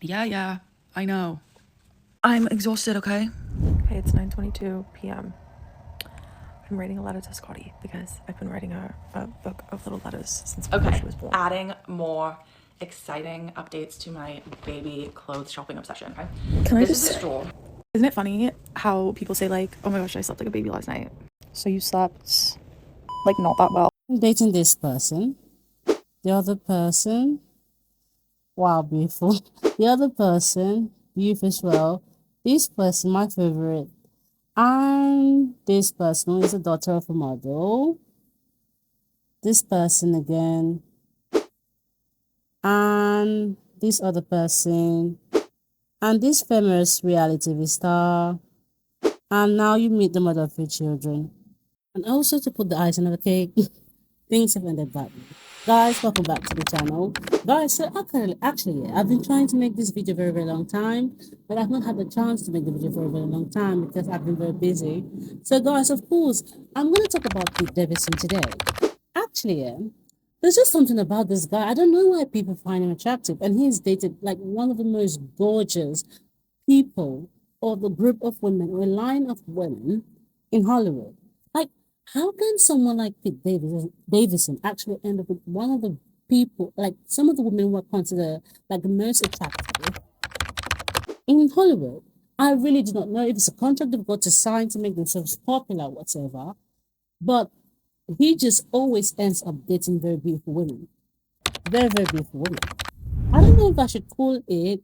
Yeah, I know. I'm exhausted, okay? Okay, it's 9:22 p.m. I'm writing a letter to Scotty because I've been writing a book of little letters since before she was born. Adding more exciting updates to my baby clothes shopping obsession. Okay? Can I just say, isn't it funny how people say like, oh my gosh, I slept like a baby last night? So you slept like not that well. I'm dating this person. The other person, wow, beautiful. The other person, beautiful as well. This person, my favorite. And this person who is the daughter of a model. This person again. And this other person. And this famous reality TV star. And now you meet the mother of your children. And also to put the icing on the cake, things have ended badly. Guys, welcome back to the channel. Guys, so actually, I've been trying to make this video very, very long time, but I've not had the chance to make the video for a very long time because I've been very busy. So guys, of course, I'm going to talk about Pete Davidson today. Actually, there's just something about this guy. I don't know why people find him attractive, and he's dated like one of the most gorgeous people or the group of women or a line of women in Hollywood. Like, how can someone like Pete Davidson actually end up with one of the people, like some of the women who are considered like the most attractive in Hollywood? I really do not know if it's a contract they've got to sign to make themselves popular, whatever. But he just always ends up dating very beautiful women. Very, very beautiful women. I don't know if I should call it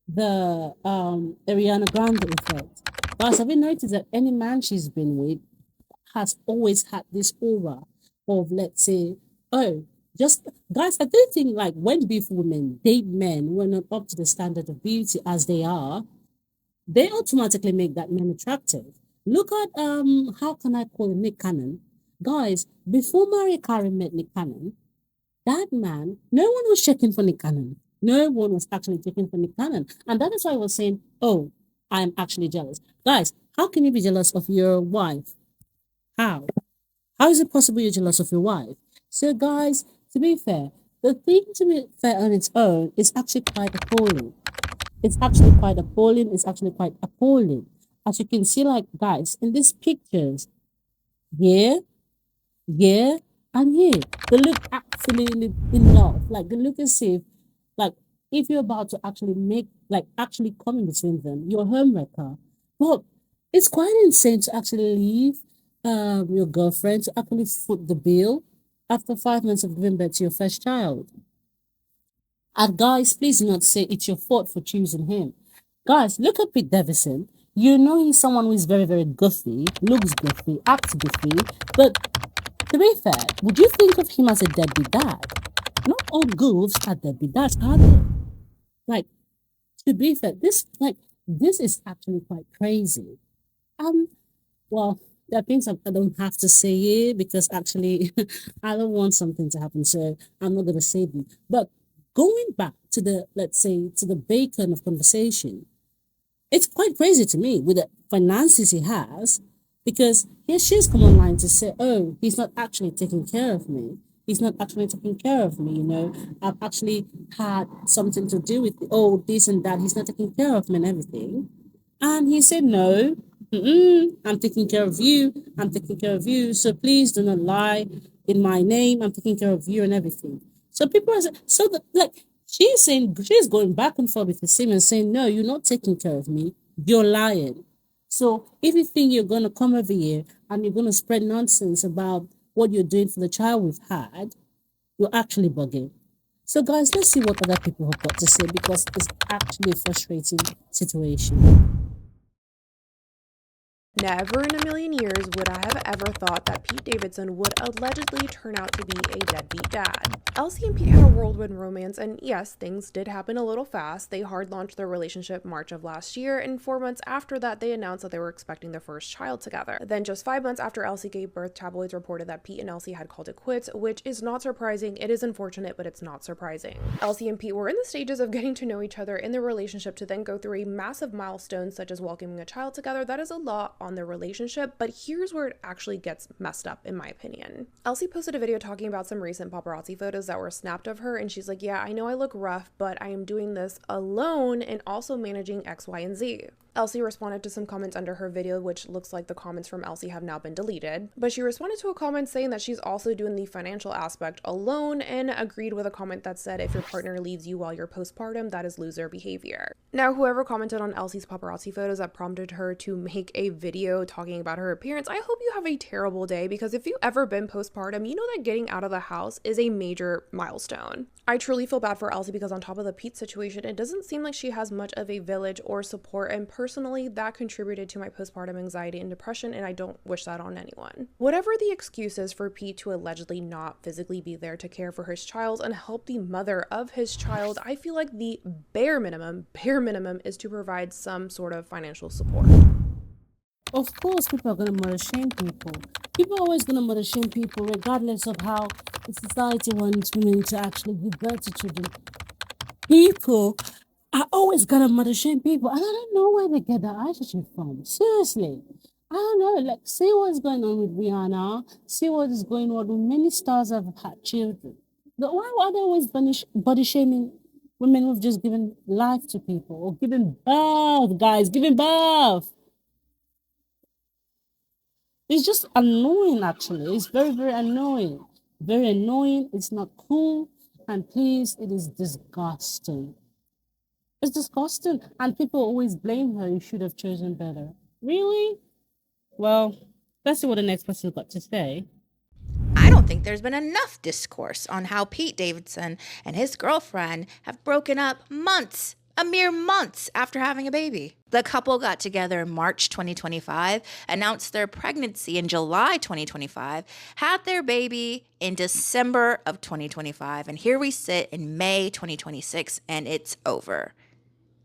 the Ariana Grande effect. But have you noticed that any man she's been with has always had this aura of, let's say, oh, just guys, I don't think like when beautiful women date men who are not up to the standard of beauty as they are, they automatically make that man attractive. Look at how can I call him, Nick Cannon? Guys, before Mariah Carey met Nick Cannon, that man, no one was checking for Nick Cannon. No one was actually checking for Nick Cannon. And that is why I was saying, oh, I'm actually jealous. Guys, how can you be jealous of your wife? How? How is it possible you're jealous of your wife? So, guys, to be fair, the thing to be fair on its own is actually quite appalling. It's actually quite appalling. It's actually quite appalling. As you can see, like, guys, in these pictures, yeah, yeah, and yeah, they look absolutely in love. Like, they look as if, like, if you're about to actually make, like, actually come in between them, you're a homewrecker. But it's quite insane to actually leave your girlfriend to actually foot the bill after 5 months of giving birth to your first child. And guys, please do not say it's your fault for choosing him. Guys, look at Pete Davidson. You know he's someone who is very, very goofy, looks goofy, acts goofy. But to be fair, would you think of him as a deadbeat dad? Not all goofs are deadbeat dads, are they? Like, to be fair, this is actually quite crazy. Well, there are things I don't have to say here because actually I don't want something to happen, so I'm not gonna say them. But going back to the, let's say, to the bacon of conversation, it's quite crazy to me with the finances he has, because here she's come online to say, oh, he's not actually taking care of me. He's not actually taking care of me, you know. I've actually had something to do with, oh, this and that. He's not taking care of me and everything. And he said, no, I'm taking care of you. I'm taking care of you. So please do not lie in my name. I'm taking care of you and everything. So people are saying, so that, like, she's saying, she's going back and forth with the same and saying, no, you're not taking care of me. You're lying. So if you think you're going to come over here and you're going to spread nonsense about what you're doing for the child we've had, you're actually bugging. So guys, let's see what other people have got to say because it's actually a frustrating situation. Never in a million years would I have ever thought that Pete Davidson would allegedly turn out to be a deadbeat dad. Elsie and Pete had a whirlwind romance, and yes, things did happen a little fast. They hard launched their relationship March of last year, and 4 months after that, they announced that they were expecting their first child together. Then just 5 months after Elsie gave birth, tabloids reported that Pete and Elsie had called it quits, which is not surprising. It is unfortunate, but it's not surprising. Elsie and Pete were in the stages of getting to know each other in their relationship to then go through a massive milestone such as welcoming a child together. That is a lot on their relationship, but here's where it actually gets messed up, in my opinion. Elsie posted a video talking about some recent paparazzi photos that were snapped of her, and she's like, yeah, I know I look rough, but I am doing this alone and also managing X, Y, and Z. Elsie responded to some comments under her video, which looks like the comments from Elsie have now been deleted, but she responded to a comment saying that she's also doing the financial aspect alone and agreed with a comment that said if your partner leaves you while you're postpartum, that is loser behavior. Now, whoever commented on Elsie's paparazzi photos that prompted her to make a video talking about her appearance, I hope you have a terrible day, because if you've ever been postpartum, you know that getting out of the house is a major milestone. I truly feel bad for Elsie because on top of the Pete situation, it doesn't seem like she has much of a village or support, and personally, that contributed to my postpartum anxiety and depression, and I don't wish that on anyone. Whatever the excuse is for Pete to allegedly not physically be there to care for his child and help the mother of his child, I feel like the bare minimum is to provide some sort of financial support. Of course, people are going to mother shame people. People are always going to mother shame people, regardless of how the society wants women to actually give birth to children. People are always going to mother shame people, and I don't know where they get that attitude from. Seriously. I don't know. Like, see what's going on with Rihanna. See what is going on with many stars have had children. Why are they always body shaming women who've just given life to people or given birth, guys, giving birth? It's just annoying, actually. It's very, very annoying. Very annoying. It's not cool. And please, it is disgusting. It's disgusting. And people always blame her. You should have chosen better. Really? Well, let's see what the next person's got to say. I don't think there's been enough discourse on how Pete Davidson and his girlfriend have broken up a mere months after having a baby. The couple got together in March 2025, announced their pregnancy in July 2025, had their baby in December of 2025, and here we sit in May 2026, and it's over.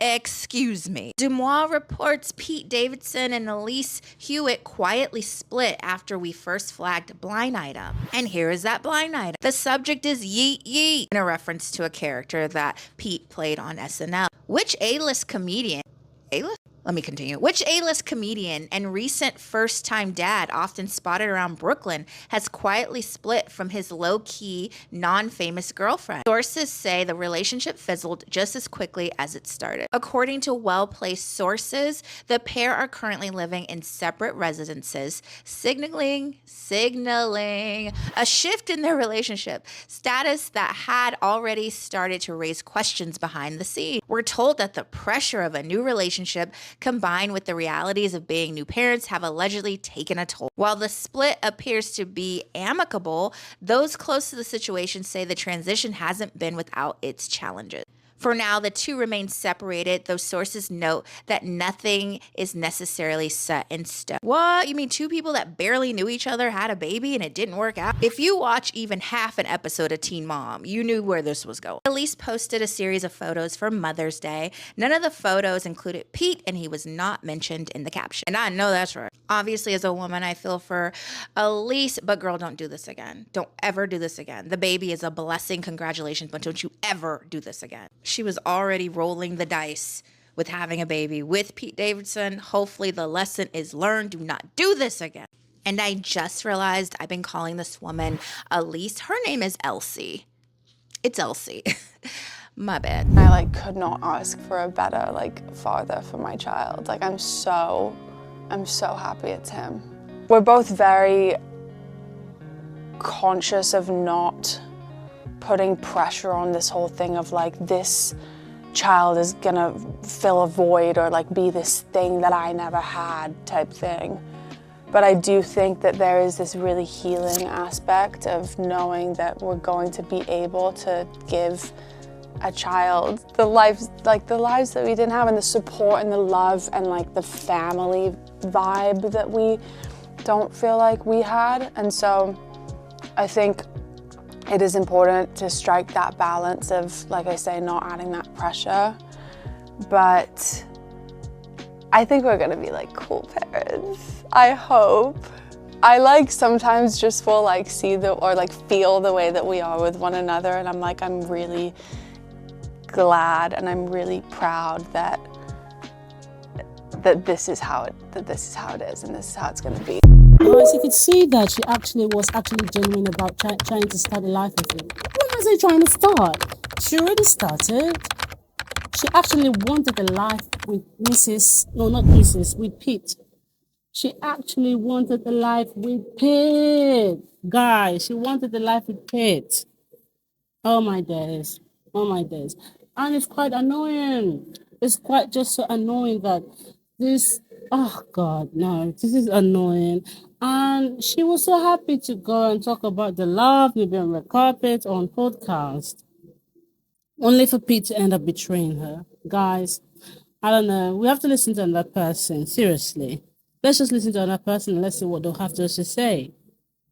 Excuse me. Dumois reports Pete Davidson and Elsie Hewitt quietly split after we first flagged blind item. And here is that blind item. The subject is yeet yeet, in a reference to a character that Pete played on SNL. Which A-list comedian and recent first-time dad often spotted around Brooklyn has quietly split from his low-key, non-famous girlfriend? Sources say the relationship fizzled just as quickly as it started. According to well-placed sources, the pair are currently living in separate residences, signaling a shift in their relationship status that had already started to raise questions behind the scenes. We're told that the pressure of a new relationship combined with the realities of being new parents have allegedly taken a toll. While the split appears to be amicable, those close to the situation say the transition hasn't been without its challenges. For now, the two remain separated, though sources note that nothing is necessarily set in stone. What? You mean two people that barely knew each other had a baby and it didn't work out? If you watch even half an episode of Teen Mom, you knew where this was going. Elise posted a series of photos for Mother's Day. None of the photos included Pete, and he was not mentioned in the caption. And I know that's right. Obviously, as a woman, I feel for Elise, but girl, don't do this again. Don't ever do this again. The baby is a blessing. Congratulations, but don't you ever do this again. She was already rolling the dice with having a baby with Pete Davidson. Hopefully the lesson is learned. Do not do this again. And I just realized I've been calling this woman Elise. Her name is Elsie. It's Elsie. My bad. I could not ask for a better father for my child. I'm so happy it's him. We're both very conscious of not putting pressure on this whole thing of this child is gonna fill a void or be this thing that I never had type thing. But I do think that there is this really healing aspect of knowing that we're going to be able to give a child the lives that we didn't have, and the support and the love and the family vibe that we don't feel like we had. And so I think it is important to strike that balance of, like I say, not adding that pressure. But I think we're gonna be cool parents. I hope. I sometimes just will see feel the way that we are with one another, and I'm really glad and I'm really proud that that this is how it is, and this is how it's going to be. Guys, you could see that she actually was genuine about trying to start a life with him. When was he trying to start? She already started. She actually wanted a life with with Pete. She actually wanted a life with Pete. Guys, she wanted a life with Pete. Oh my days. Oh my days. And it's quite annoying. It's quite just so annoying that this, oh God, no, this is annoying. And she was so happy to go and talk about the love, maybe on red carpet, on podcast, only for Pete to end up betraying her. Guys, I don't know. We have to listen to another person. Seriously. Let's just listen to another person and let's see what they'll have to say.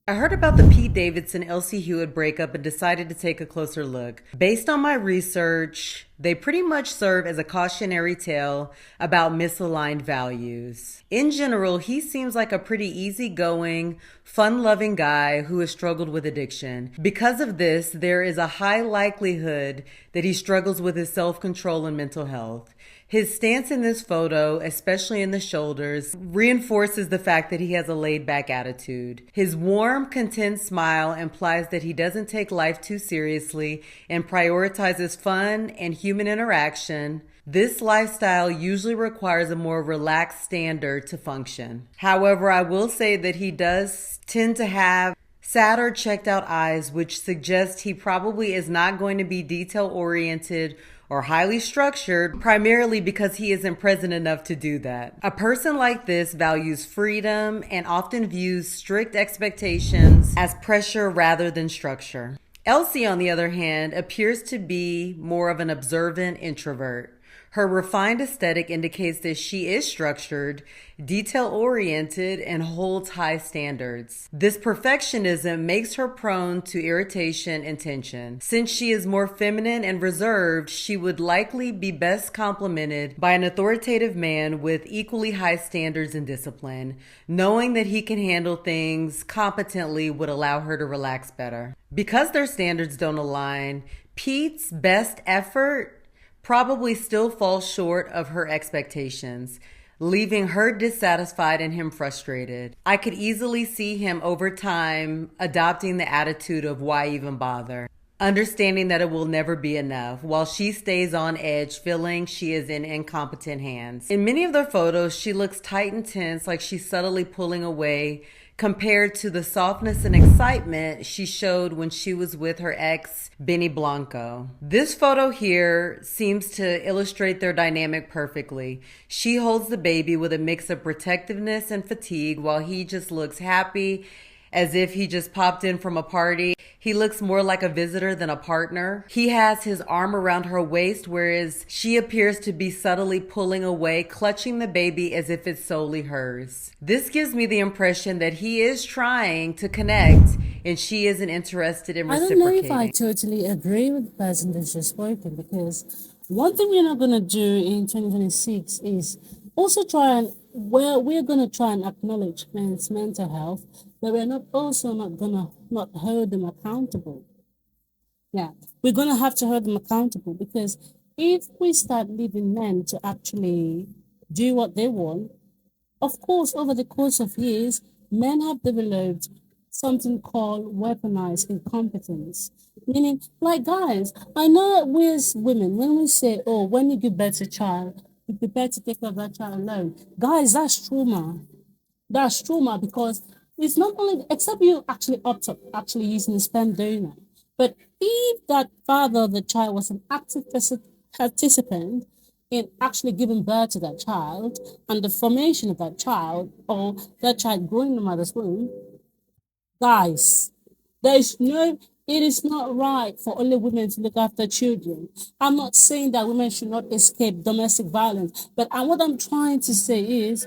I heard about the Pete Davidson Elsie Hewitt breakup and decided to take a closer look. Based on my research, they pretty much serve as a cautionary tale about misaligned values. In general, he seems like a pretty easygoing, fun-loving guy who has struggled with addiction. Because of this, there is a high likelihood that he struggles with his self-control and mental health. His stance in this photo, especially in the shoulders, reinforces the fact that he has a laid-back attitude. His warm, content smile implies that he doesn't take life too seriously and prioritizes fun and human interaction. This lifestyle usually requires a more relaxed standard to function. However, I will say that he does tend to have sad or checked out eyes, which suggests he probably is not going to be detail-oriented or highly structured, primarily because he isn't present enough to do that. A person like this values freedom and often views strict expectations as pressure rather than structure. Elsie, on the other hand, appears to be more of an observant introvert. Her refined aesthetic indicates that she is structured, detail-oriented, and holds high standards. This perfectionism makes her prone to irritation and tension. Since she is more feminine and reserved, she would likely be best complemented by an authoritative man with equally high standards and discipline. Knowing that he can handle things competently would allow her to relax better. Because their standards don't align, Pete's best effort probably still falls short of her expectations, leaving her dissatisfied and him frustrated. I could easily see him over time adopting the attitude of why even bother, understanding that it will never be enough, while she stays on edge, feeling she is in incompetent hands. In many of their photos, she looks tight and tense, like she's subtly pulling away, compared to the softness and excitement she showed when she was with her ex, Benny Blanco. This photo here seems to illustrate their dynamic perfectly. She holds the baby with a mix of protectiveness and fatigue, while he just looks happy, as if he just popped in from a party. He looks more like a visitor than a partner. He has his arm around her waist, whereas she appears to be subtly pulling away, clutching the baby as if it's solely hers. This gives me the impression that he is trying to connect and she isn't interested in reciprocating. I don't know if I totally agree with the person that's just spoken, because one thing we're not going to do in 2026 is also we're going to try and acknowledge men's mental health, but we're not going to not hold them accountable. Yeah, we're going to have to hold them accountable, because if we start leaving men to actually do what they want, of course, over the course of years, men have developed something called weaponized incompetence. Meaning, like, guys, I know we as women, when we say, oh, when you give birth to a child, you prepare to take care of that child alone. Guys, that's trauma. That's trauma, because it's not only, except you actually opt up actually using a sperm donor. But if that father of the child was an active participant in actually giving birth to that child and the formation of that child, or that child growing in the mother's womb, guys, it is not right for only women to look after children. I'm not saying that women should not escape domestic violence, but what I'm trying to say is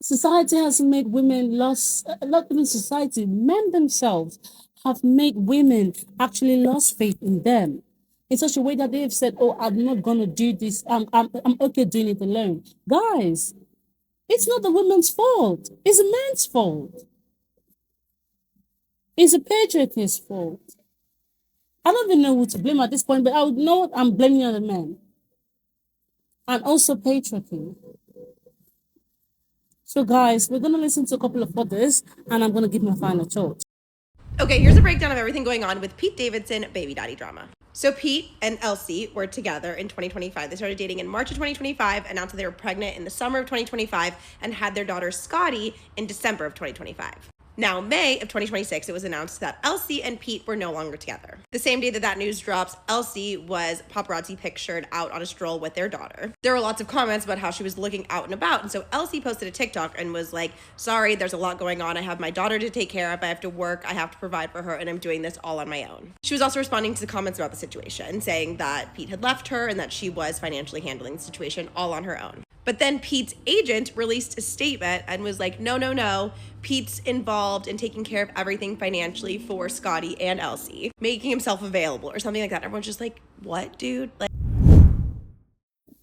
society has made women not even society, men themselves have made women actually lost faith in them, in such a way that they've said, oh, I'm not going to do this. I'm okay doing it alone. Guys, it's not the woman's fault. It's a man's fault. It's a patriarchy's fault. I don't even know who to blame at this point, but I would know I'm blaming on the men. and also patriarchy. So, guys, we're going to listen to a couple of others, and I'm going to give my final thoughts. Okay, here's a breakdown of everything going on with Pete Davidson baby daddy drama. So Pete and Elsie were together in 2025. They started dating in March of 2025, announced that they were pregnant in the summer of 2025, and had their daughter Scotty in December of 2025. Now, May of 2026, it was announced that Elsie and Pete were no longer together. The same day that that news drops, Elsie was paparazzi pictured out on a stroll with their daughter. There were lots of comments about how she was looking out and about, and so Elsie posted a TikTok and was like, sorry, there's a lot going on. I have my daughter to take care of. I have to work. I have to provide for her, and I'm doing this all on my own. She was also responding to the comments about the situation, saying that Pete had left her and that she was financially handling the situation all on her own. But then Pete's agent released a statement and was like, no, Pete's involved in taking care of everything financially for Scotty and Elsie, making himself available or something like that. Everyone's just like, what, dude? Like,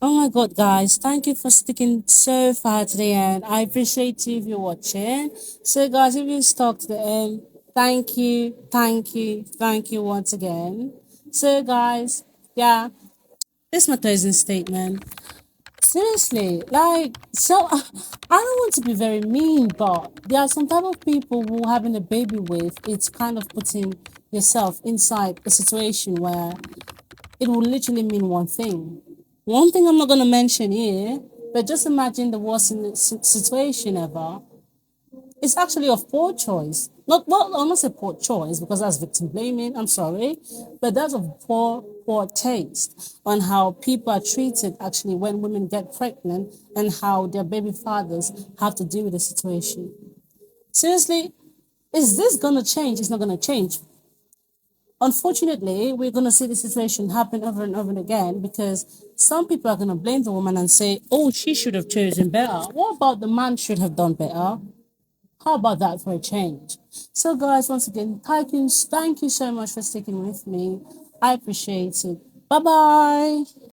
Oh my God, guys, thank you for sticking so far to the end. I appreciate you if you're watching. So, guys, if you stuck to the end, thank you once again. So, guys, yeah, this is my closing statement. Seriously, like, so I don't want to be very mean, but there are some type of people who having a baby with, it's kind of putting yourself inside a situation where it will literally mean one thing. One thing I'm not going to mention here, but just imagine the worst situation ever. It's actually of poor choice. Not well, I'm not say poor choice because that's victim blaming. I'm sorry, but that's of poor taste on how people are treated actually when women get pregnant and how their baby fathers have to deal with the situation. Seriously, is this gonna change? It's not gonna change. Unfortunately, we're gonna see the situation happen over and over again because some people are gonna blame the woman and say, "Oh, she should have chosen better." What about the man should have done better? How about that for a change? So, guys, once again, thank you so much for sticking with me. I appreciate it. Bye-bye.